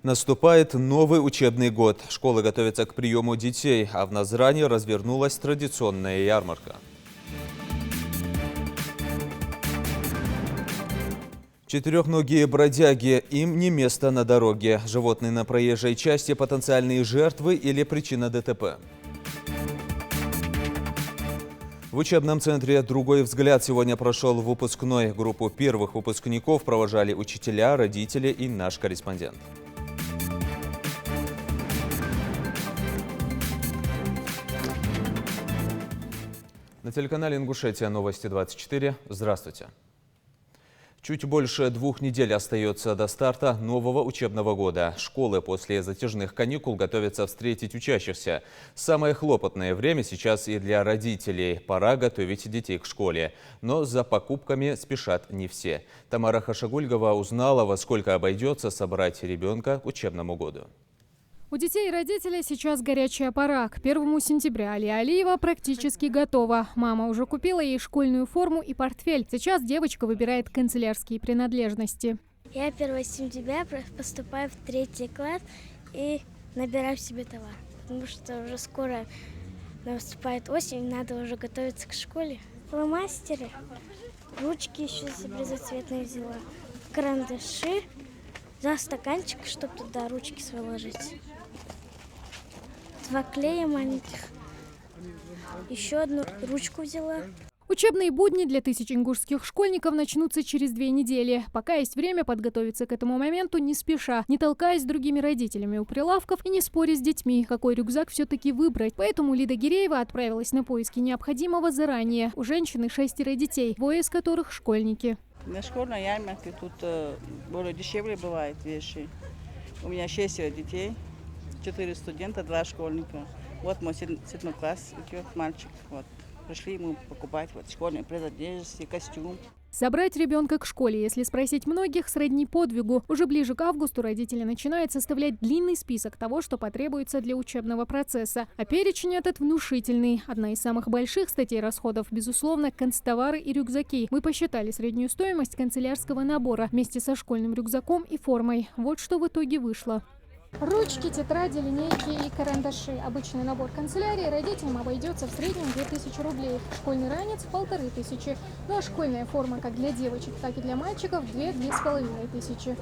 Наступает новый учебный год. Школы готовятся к приему детей, а в Назране развернулась традиционная ярмарка. Четырехногие бродяги, им не место на дороге. Животные на проезжей части – потенциальные жертвы или причина ДТП. В учебном центре «Другой взгляд» сегодня прошел выпускной. Группу первых выпускников провожали учителя, родители и наш корреспондент. На телеканале «Ингушетия» новости 24. Здравствуйте. Чуть больше 2 недель остается до старта нового учебного года. Школы после затяжных каникул готовятся встретить учащихся. Самое хлопотное время сейчас и для родителей. Пора готовить детей к школе. Но за покупками спешат не все. Тамара Хашагульгова узнала, во сколько обойдется собрать ребенка к учебному году. У детей и родителей сейчас горячая пора. К 1 сентября Алия Алиева практически готова. Мама уже купила ей школьную форму и портфель. Сейчас девочка выбирает канцелярские принадлежности. Я 1 сентября поступаю в 3 класс и набираю себе товар. Потому что уже скоро наступает осень, надо уже готовиться к школе. Фломастеры, ручки еще себе разноцветные взяла, карандаши, взяла стаканчик, чтобы туда ручки свои ложить. 2 клея маленьких. Еще одну ручку взяла. Учебные будни для тысяч ингушских школьников начнутся через 2 недели. Пока есть время подготовиться к этому моменту не спеша, не толкаясь с другими родителями у прилавков и не споря с детьми, какой рюкзак все-таки выбрать. Поэтому Лида Гиреева отправилась на поиски необходимого заранее. У женщины 6 детей, 2 из которых школьники. На школьной ярмарке тут более дешевле бывают вещи. У меня 6 детей, 4 студента, 2 школьника. Вот мой 7 класс идет мальчик. Вот. Пришли ему покупать школьные принадлежности, костюм. Собрать ребенка к школе, если спросить многих, сродни подвигу. Уже ближе к августу родители начинают составлять длинный список того, что потребуется для учебного процесса. А перечень этот внушительный. Одна из самых больших статей расходов, безусловно, канцтовары и рюкзаки. Мы посчитали среднюю стоимость канцелярского набора вместе со школьным рюкзаком и формой. Вот что в итоге вышло. Ручки, тетради, линейки и карандаши. Обычный набор канцелярии родителям обойдется в среднем 2000 рублей. Школьный ранец – 1500. Ну а школьная форма как для девочек, так и для мальчиков – 2500.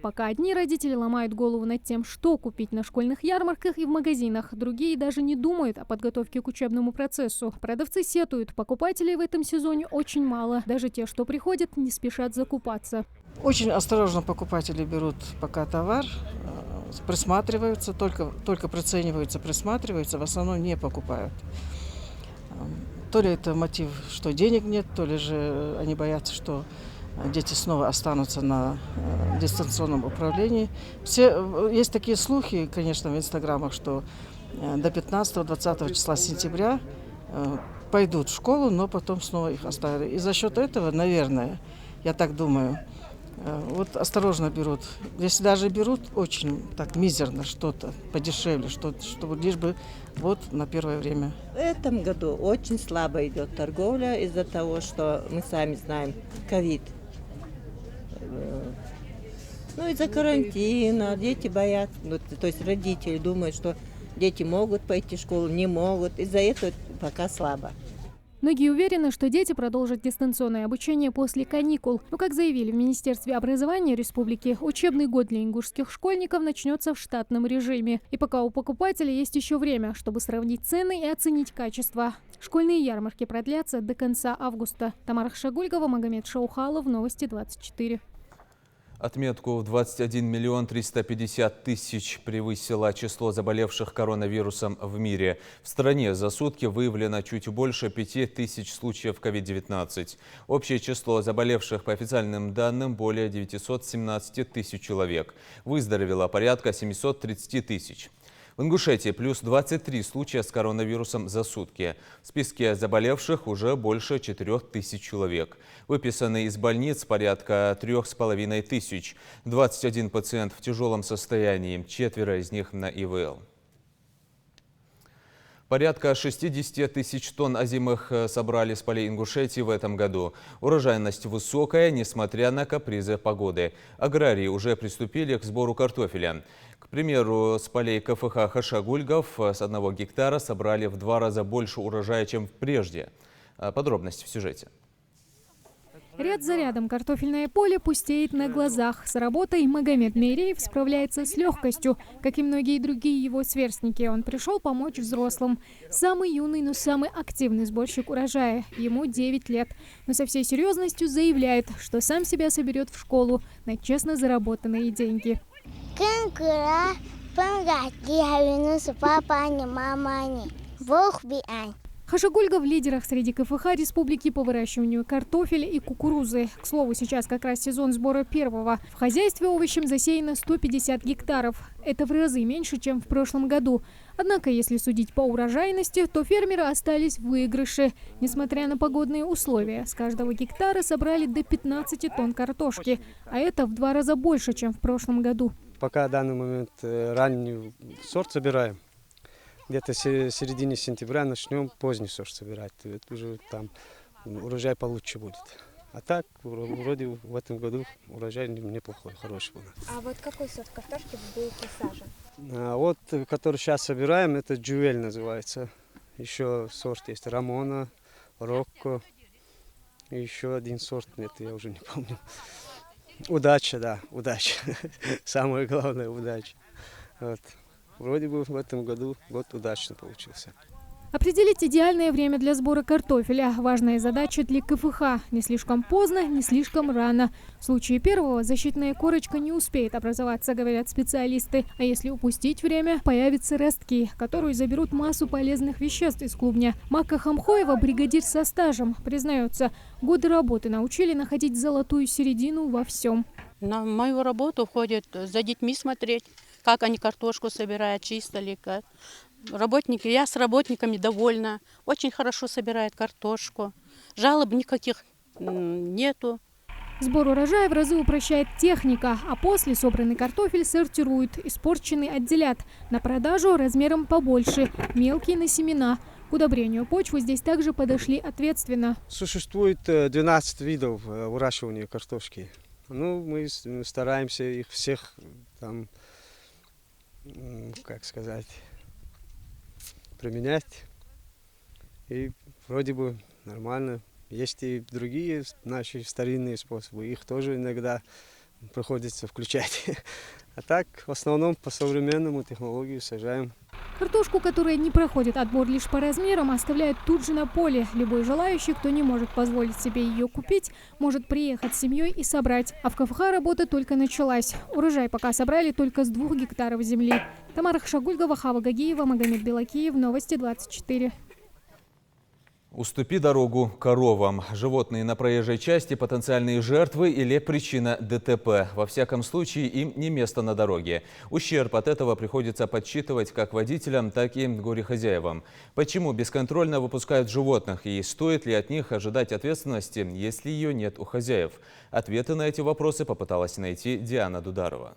Пока одни родители ломают голову над тем, что купить на школьных ярмарках и в магазинах, другие даже не думают о подготовке к учебному процессу. Продавцы сетуют, покупателей в этом сезоне очень мало. Даже те, что приходят, не спешат закупаться. Очень осторожно покупатели берут пока товар, присматриваются, только прицениваются, присматриваются, в основном не покупают. То ли это мотив, что денег нет, то ли же они боятся, что дети снова останутся на дистанционном управлении. Есть такие слухи, конечно, в инстаграмах, что до 15-20 числа сентября пойдут в школу, но потом снова их оставят. И за счет этого, наверное, я так думаю, вот осторожно берут. Если даже берут, очень так мизерно что-то, подешевле, чтобы лишь бы вот на первое время. В этом году очень слабо идет торговля из-за того, что мы сами знаем, ковид. Ну, из-за карантина, дети боятся, то есть родители думают, что дети могут пойти в школу, не могут. Из-за этого пока слабо. Многие уверены, что дети продолжат дистанционное обучение после каникул. Но, как заявили в Министерстве образования республики, учебный год для ингушских школьников начнется в штатном режиме. И пока у покупателей есть еще время, чтобы сравнить цены и оценить качество. Школьные ярмарки продлятся до конца августа. Тамара Хашагульгова, Магомед Шаухалов, новости 24. Отметку в 21 350 000 превысило число заболевших коронавирусом в мире. В стране за сутки выявлено чуть больше 5000 случаев COVID-19. Общее число заболевших по официальным данным более 917 000 человек. Выздоровело порядка 730 000. В Ингушетии плюс 23 случая с коронавирусом за сутки. В списке заболевших уже больше 4000 человек. Выписаны из больниц порядка 3500. 21 пациент в тяжелом состоянии, 4 из них на ИВЛ. Порядка 60 тысяч тонн озимых собрали с полей Ингушетии в этом году. Урожайность высокая, несмотря на капризы погоды. Аграрии уже приступили к сбору картофеля. К примеру, с полей КФХ Хашагульгов с 1 гектара собрали в 2 раза больше урожая, чем прежде. Подробности в сюжете. Ряд за рядом картофельное поле пустеет на глазах. С работой Магомед Мейреев справляется с легкостью. Как и многие другие его сверстники, он пришел помочь взрослым. Самый юный, но самый активный сборщик урожая. Ему 9 лет. Но со всей серьезностью заявляет, что сам себя соберет в школу на честно заработанные деньги. Хашагульга в лидерах среди КФХ республики по выращиванию картофеля и кукурузы. К слову, сейчас как раз сезон сбора первого. В хозяйстве овощем засеяно 150 гектаров. Это в разы меньше, чем в прошлом году. Однако, если судить по урожайности, то фермеры остались в выигрыше. Несмотря на погодные условия, с каждого гектара собрали до 15 тонн картошки. А это в 2 раза больше, чем в прошлом году. Пока в данный момент ранний сорт собираем. Где-то в середине сентября начнем поздний сорт собирать. Это уже там урожай получше будет. А так, вроде в этом году урожай неплохой, хороший был. А вот какой сорт картошки был посажен? Вот, который сейчас собираем, это Джуэль называется. Еще сорт есть Рамона, Рокко. И еще один сорт, нет, я уже не помню. Удача, да, удача. Самое главное, удача. Вот. Вроде бы в этом году год удачно получился. Определить идеальное время для сбора картофеля – важная задача для КФХ. Не слишком поздно, не слишком рано. В случае первого защитная корочка не успеет образоваться, говорят специалисты. А если упустить время, появятся ростки, которые заберут массу полезных веществ из клубня. Макка Хамхоева, бригадир со стажем, признается, годы работы научили находить золотую середину во всем. На мою работу ходят за детьми смотреть, как они картошку собирают, чисто ли как. Работники, я с работниками довольна, очень хорошо собирают картошку, жалоб никаких нету. Сбор урожая в разы упрощает техника, а после собранный картофель сортируют, испорченный отделят. На продажу размером побольше, мелкий на семена. К удобрению почвы здесь также подошли ответственно. Существует 12 видов выращивания картошки. Ну, мы стараемся их всех, там, как сказать, применять. И вроде бы нормально. Есть и другие наши старинные способы. Их тоже иногда приходится включать. А так, в основном, по современному технологии сажаем. Картошку, которая не проходит отбор лишь по размерам, оставляют тут же на поле. Любой желающий, кто не может позволить себе ее купить, может приехать с семьей и собрать. А в КФХ работа только началась. Урожай пока собрали только с 2 гектаров земли. Тамара Хашагульгова, Хава Гагиева, Магомед Белакиев. Новости 24. Уступи дорогу коровам. Животные на проезжей части – потенциальные жертвы или причина ДТП. Во всяком случае, им не место на дороге. Ущерб от этого приходится подсчитывать как водителям, так и горе-хозяевам. Почему бесконтрольно выпускают животных и стоит ли от них ожидать ответственности, если ее нет у хозяев? Ответы на эти вопросы попыталась найти Диана Дударова.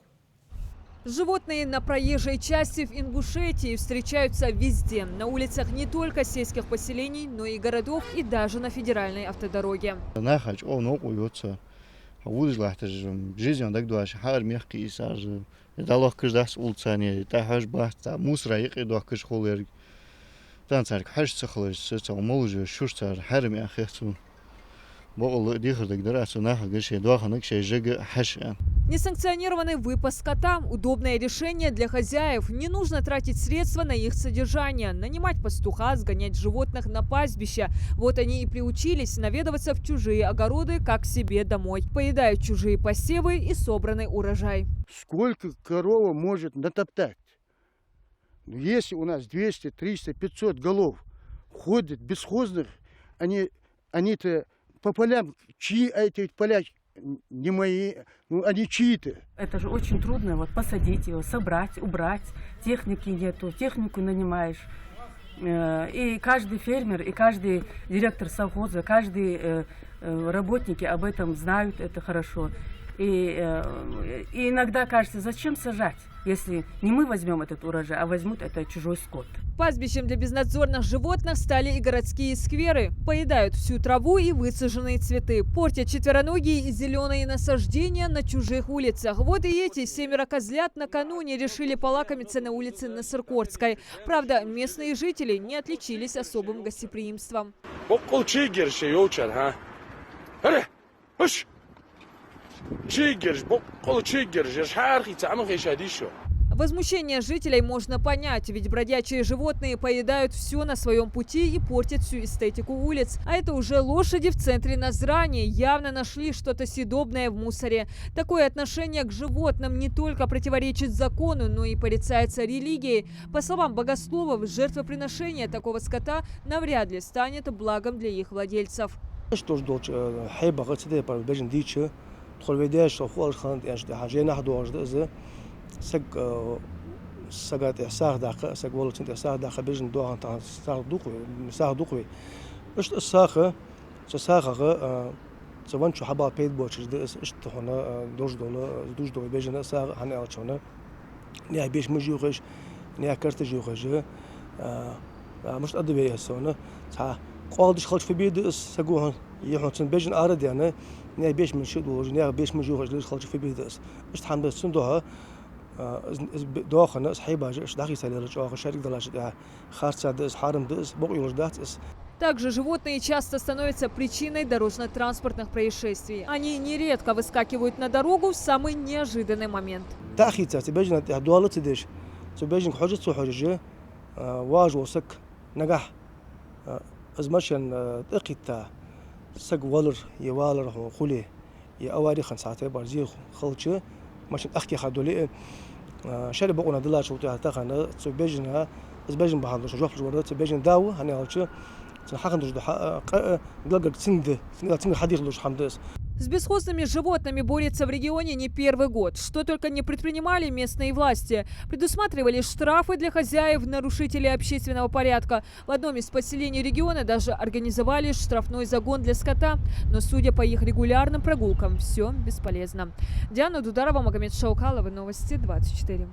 Животные на проезжей части в Ингушетии встречаются везде. На улицах не только сельских поселений, но и городов, и даже на федеральной автодороге. Несанкционированный выпас скота – удобное решение для хозяев. Не нужно тратить средства на их содержание, нанимать пастуха, сгонять животных на пастбище. Вот они и приучились наведываться в чужие огороды, как к себе домой. Поедают чужие посевы и собранный урожай. Сколько корова может натоптать? Если у нас 200, 300, 500 голов ходят бесхозных, они-то по полям, чьи эти поля, не мои, ну они чьи-то. Это же очень трудно, вот посадить его, собрать, убрать. Техники нету, технику нанимаешь. И каждый фермер, и каждый директор совхоза, каждый работники об этом знают, это хорошо. И иногда кажется, зачем сажать, если не мы возьмем этот урожай, а возьмут это чужой скот. Пастбищем для безнадзорных животных стали и городские скверы. Поедают всю траву и высаженные цветы. Портят четвероногие и зеленые насаждения на чужих улицах. Вот и эти 7 козлят накануне решили полакомиться на улице Насыркорской. Правда, местные жители не отличились особым гостеприимством. Возмущение жителей можно понять, ведь бродячие животные поедают все на своем пути и портят всю эстетику улиц. А это уже лошади в центре Назрани явно нашли что-то съедобное в мусоре. Такое отношение к животным не только противоречит закону, но и порицается религией. По словам богословов, жертвоприношение такого скота навряд ли станет благом для их владельцев. سجات إحساء داخل سجولت إحساء داخل بيجن دوغان تاع دوقي مساء دوقي إيش الساخة ساخة سوان شو حبا بيد بوتش دس إيش تهنا دوج دول بيجن ساخ هنا أشونا نيا بيش مجيوخش نيا كرت جيوخش مش قد بيه سونا تا قادش خلش في بيد سجوهن يحطن بيجن أرد يعني نيا بيش من شدو نيا بيش مجيوخش ليش خلش في بيد إيش تحمل سندوها داخل صحيبة داخل سالرج آخر شريك دلاش خارج دس حارم دس بقول دس. Также животные часто становятся причиной дорожно-транспортных происшествий. Они нередко выскакивают на дорогу в самый неожиданный момент. تأخي تبجنا دوالة تدش تبجنا حجة حجة واج وسك نجح أزمشان تأخيتا سك والر يوالر خليه يأواري خن ساعتين برزيخ خلشة ماشين أخي خدولي شرب بقونا دلاش وتعتقنا تبجنا أزبجنا بحال شجوح الجوارات تبجنا داو هني هالشة تنحقن درج قلق سند حديق درج حمدس. С бесхозными животными борются в регионе не первый год. Что только не предпринимали местные власти. Предусматривали штрафы для хозяев, нарушителей общественного порядка. В одном из поселений региона даже организовали штрафной загон для скота. Но судя по их регулярным прогулкам, все бесполезно. Диана Дударова, Магомед Шаукалова, Новости 24.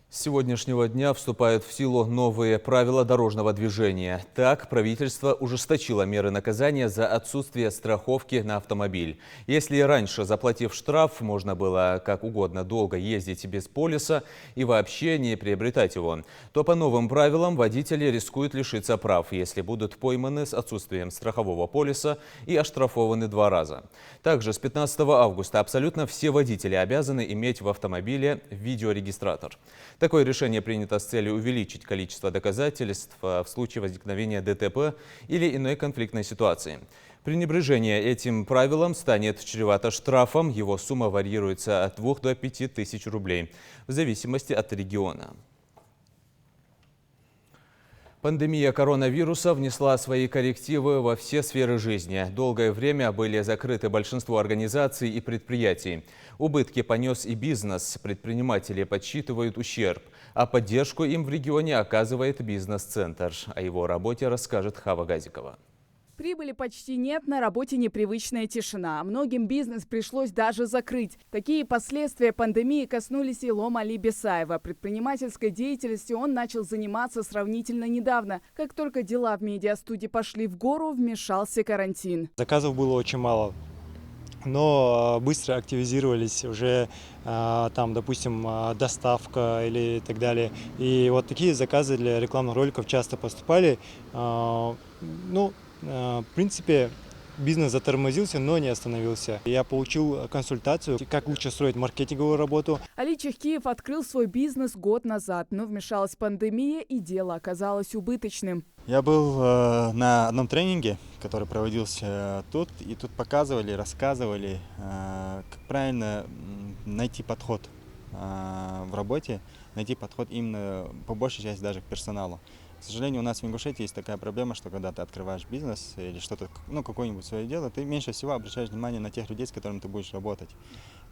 С сегодняшнего дня вступают в силу новые правила дорожного движения. Так, правительство ужесточило меры наказания за отсутствие страховки на автомобиль. Если раньше, заплатив штраф, можно было как угодно долго ездить без полиса и вообще не приобретать его, то по новым правилам водители рискуют лишиться прав, если будут пойманы с отсутствием страхового полиса и оштрафованы 2 раза. Также с 15 августа абсолютно все водители обязаны иметь в автомобиле видеорегистратор. Такое решение принято с целью увеличить количество доказательств в случае возникновения ДТП или иной конфликтной ситуации. Пренебрежение этим правилом станет чревато штрафом. Его сумма варьируется от 2 до 5 тысяч рублей в зависимости от региона. Пандемия коронавируса внесла свои коррективы во все сферы жизни. Долгое время были закрыты большинство организаций и предприятий. Убытки понес и бизнес. Предприниматели подсчитывают ущерб. А поддержку им в регионе оказывает бизнес-центр. О его работе расскажет Хава Газикова. Прибыли почти нет, на работе непривычная тишина. Многим бизнес пришлось даже закрыть. Такие последствия пандемии коснулись и Илома Али Бесаева. Предпринимательской деятельностью он начал заниматься сравнительно недавно. Как только дела в медиастудии пошли в гору, вмешался карантин. Заказов было очень мало, но быстро активизировались уже там, допустим, доставка или так далее. И вот такие заказы для рекламных роликов часто поступали. В принципе, бизнес затормозился, но не остановился. Я получил консультацию, как лучше строить маркетинговую работу. Али Чехкиев открыл свой бизнес год назад, но вмешалась пандемия, и дело оказалось убыточным. Я был на одном тренинге, который проводился тут, и тут показывали, рассказывали, как правильно найти подход в работе, найти подход именно по большей части даже к персоналу. К сожалению, у нас в Ингушетии есть такая проблема, что когда ты открываешь бизнес или что-то, какое-нибудь свое дело, ты меньше всего обращаешь внимание на тех людей, с которыми ты будешь работать.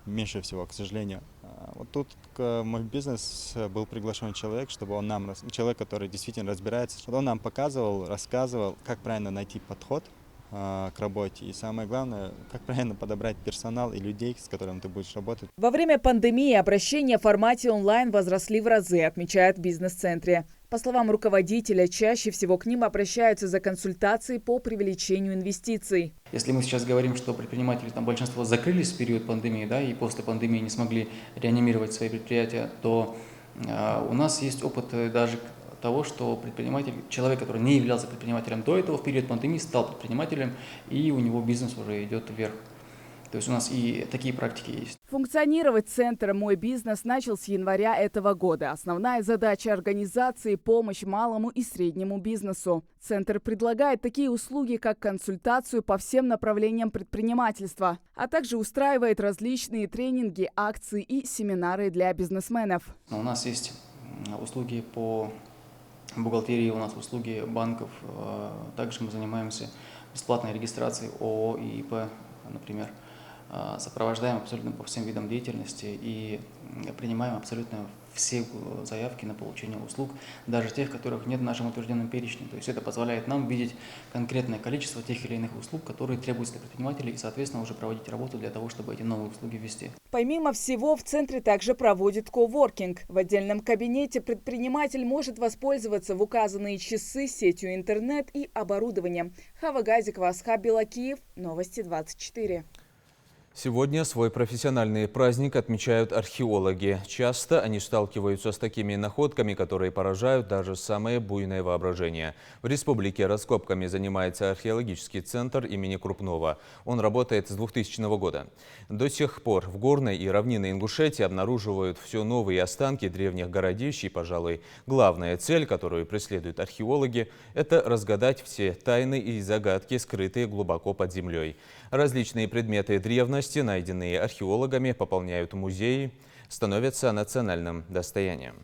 Меньше всего, к сожалению. Вот тут в мой бизнес был приглашен человек, чтобы он нам, человек, который действительно разбирается, чтобы он нам показывал, рассказывал, как правильно найти подход к работе. И самое главное, как правильно подобрать персонал и людей, с которыми ты будешь работать. Во время пандемии обращения в формате онлайн возросли в разы, отмечают в бизнес-центре. По словам руководителя, чаще всего к ним обращаются за консультацией по привлечению инвестиций. Если мы сейчас говорим, что предприниматели, там большинство закрылись в период пандемии, да, и после пандемии не смогли реанимировать свои предприятия, то у нас есть опыт даже того, что предприниматель, человек, который не являлся предпринимателем до этого, в период пандемии стал предпринимателем, и у него бизнес уже идет вверх. То есть у нас и такие практики есть. Функционировать центр «Мой бизнес» начал с января этого года. Основная задача организации – помощь малому и среднему бизнесу. Центр предлагает такие услуги, как консультацию по всем направлениям предпринимательства, а также устраивает различные тренинги, акции и семинары для бизнесменов. У нас есть услуги по бухгалтерии, у нас услуги банков. Также мы занимаемся бесплатной регистрацией ООО и ИП, например. Сопровождаем абсолютно по всем видам деятельности и принимаем абсолютно все заявки на получение услуг, даже тех, которых нет в нашем утвержденном перечне. То есть это позволяет нам видеть конкретное количество тех или иных услуг, которые требуются для предпринимателей, и, соответственно, уже проводить работу для того, чтобы эти новые услуги ввести. Помимо всего, в центре также проводит коворкинг. В отдельном кабинете предприниматель может воспользоваться в указанные часы сетью интернет и оборудованием. Хава Газикова, Асхаб Белакиев, Новости 24. Сегодня свой профессиональный праздник отмечают археологи. Часто они сталкиваются с такими находками, которые поражают даже самое буйное воображение. В республике раскопками занимается археологический центр имени Крупнова. Он работает с 2000 года. До сих пор в горной и равнинной Ингушетии обнаруживают все новые останки древних городищ. И, пожалуй, главная цель, которую преследуют археологи, это разгадать все тайны и загадки, скрытые глубоко под землей. Различные предметы древности, найденные археологами, пополняют музеи, становятся национальным достоянием.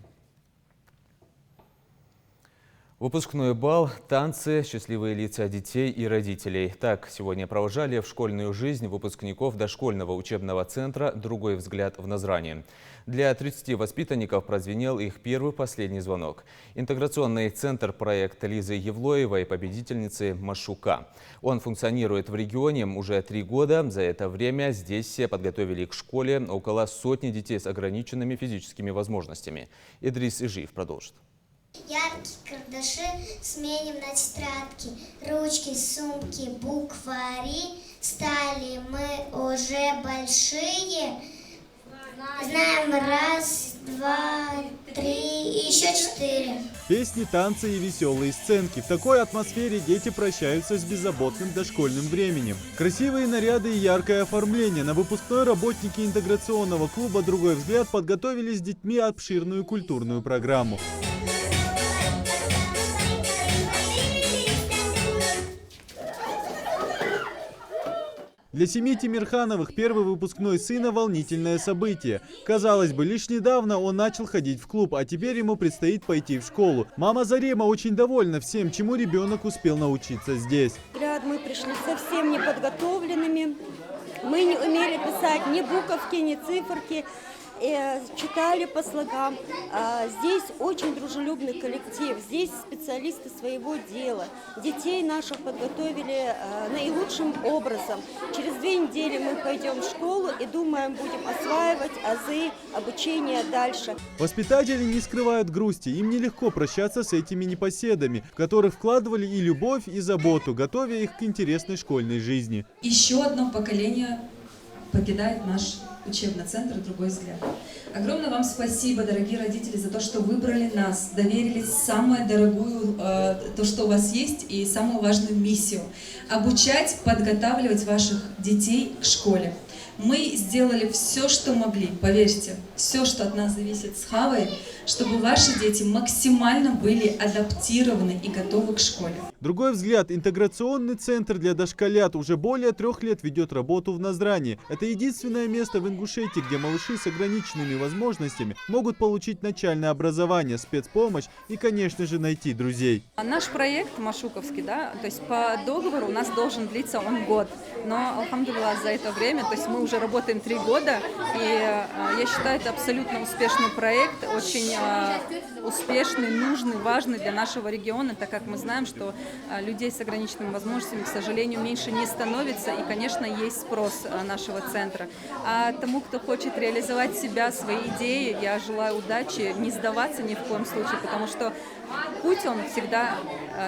Выпускной бал, танцы, счастливые лица детей и родителей. Так сегодня провожали в школьную жизнь выпускников дошкольного учебного центра «Другой взгляд» в Назрани. Для 30 воспитанников прозвенел их первый последний звонок. Интеграционный центр проекта Лизы Евлоевой, победительницы Машука. Он функционирует в регионе уже 3 года. За это время здесь все подготовили к школе около сотни детей с ограниченными физическими возможностями. Идрис Ижиев продолжит. Яркие карандаши сменим на тетрадки, ручки, сумки, буквари. Стали мы уже большие, знаем 1, 2, 3 и еще 4. Песни, танцы и веселые сценки. В такой атмосфере дети прощаются с беззаботным дошкольным временем. Красивые наряды и яркое оформление. На выпускной работники интеграционного клуба «Другой взгляд» подготовили с детьми обширную культурную программу. Для семьи Тимирхановых первый выпускной сына – волнительное событие. Казалось бы, лишь недавно он начал ходить в клуб, а теперь ему предстоит пойти в школу. Мама Зарема очень довольна всем, чему ребенок успел научиться здесь. Мы пришли совсем неподготовленными. Мы не умели писать ни буковки, ни циферки. Читали по слогам. Здесь очень дружелюбный коллектив, здесь специалисты своего дела. Детей наших подготовили наилучшим образом. Через 2 недели мы пойдем в школу и, думаем, будем осваивать азы обучения дальше. Воспитатели не скрывают грусти. Им нелегко прощаться с этими непоседами, в которых вкладывали и любовь, и заботу, готовя их к интересной школьной жизни. Еще одно поколение покидает наш учебный центр «Другой взгляд». Огромное вам спасибо, дорогие родители, за то, что выбрали нас, доверили самую дорогую, то, что у вас есть, и самую важную миссию – обучать, подготавливать ваших детей к школе. Мы сделали все, что могли, поверьте, все, что от нас зависит с Хавой, чтобы ваши дети максимально были адаптированы и готовы к школе. «Другой взгляд» – интеграционный центр для дошколят уже более 3 лет ведет работу в Назрани. Это единственное место в Ингушетии, где малыши с ограниченными возможностями могут получить начальное образование, спецпомощь и, конечно же, найти друзей. Наш проект Машуковский, да, то есть по договору у нас должен длиться он год. Но, алхамдулилlah, за это время, то есть мы уже уже работаем 3 года, и я считаю, это абсолютно успешный проект, очень успешный, нужный, важный для нашего региона, так как мы знаем, что людей с ограниченными возможностями, к сожалению, меньше не становится, и, конечно, есть спрос нашего центра. А тому, кто хочет реализовать себя, свои идеи, я желаю удачи, не сдаваться ни в коем случае, потому что путь он всегда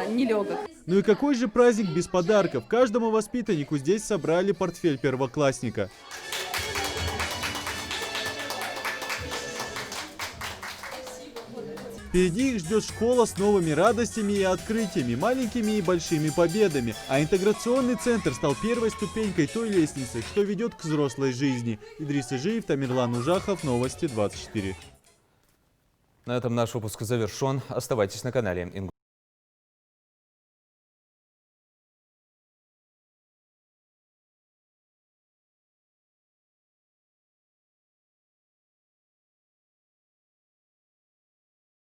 нелегок. Ну и какой же праздник без подарков? Каждому воспитаннику здесь собрали портфель первоклассника. Впереди их ждет школа с новыми радостями и открытиями, маленькими и большими победами. А интеграционный центр стал первой ступенькой той лестницы, что ведет к взрослой жизни. Идрис Ижиев, Тамерлан Ужахов, Новости 24. На этом наш выпуск завершен. Оставайтесь на канале Ингуш.